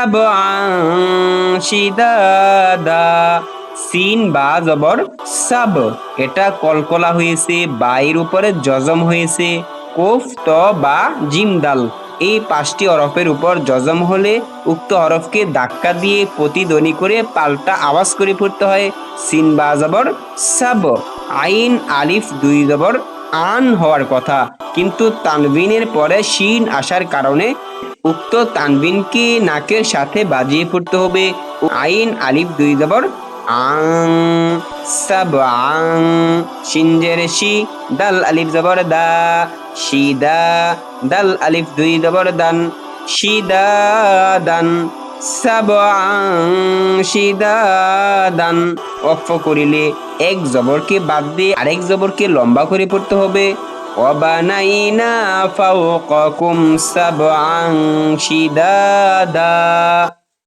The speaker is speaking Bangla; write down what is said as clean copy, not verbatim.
সাবআন শিদাদা। সিন বা জবর সাব, এটা কলকলা হয়েছে, বাইর উপরে জজম হয়েছে। কোফ ত বা জিম দাল, এই পাঁচটি হরফের উপর জজম হলে উক্ত হরফকে ধাক্কা দিয়ে প্রতিধ্বনি করে পাল্টা আওয়াজ করে পড়তে হয়। সিন বা জবর সাব। আইন আলিফ দুই জবর আন হওয়ার কথা, কিন্তু তানবিনের পরে শিন আসার কারণে উক্ত তানবিনকে নাকের সাথে বাজিয়ে পড়তে হবে। আইন আলিফ দুই জবর আং। সাবআং। শিন জের শি, দাল আলিফ জবর দা, শিদা। দাল আলিফ দুই জবর দান, শিদাদান। সাবআং শিদাদান। ওয়াকফ করিলে এক জবরকে বাদ দিয়ে আরেক জবরকে লম্বা করে পড়তে হবে। وبنينا فوقكم سبعا شدادا।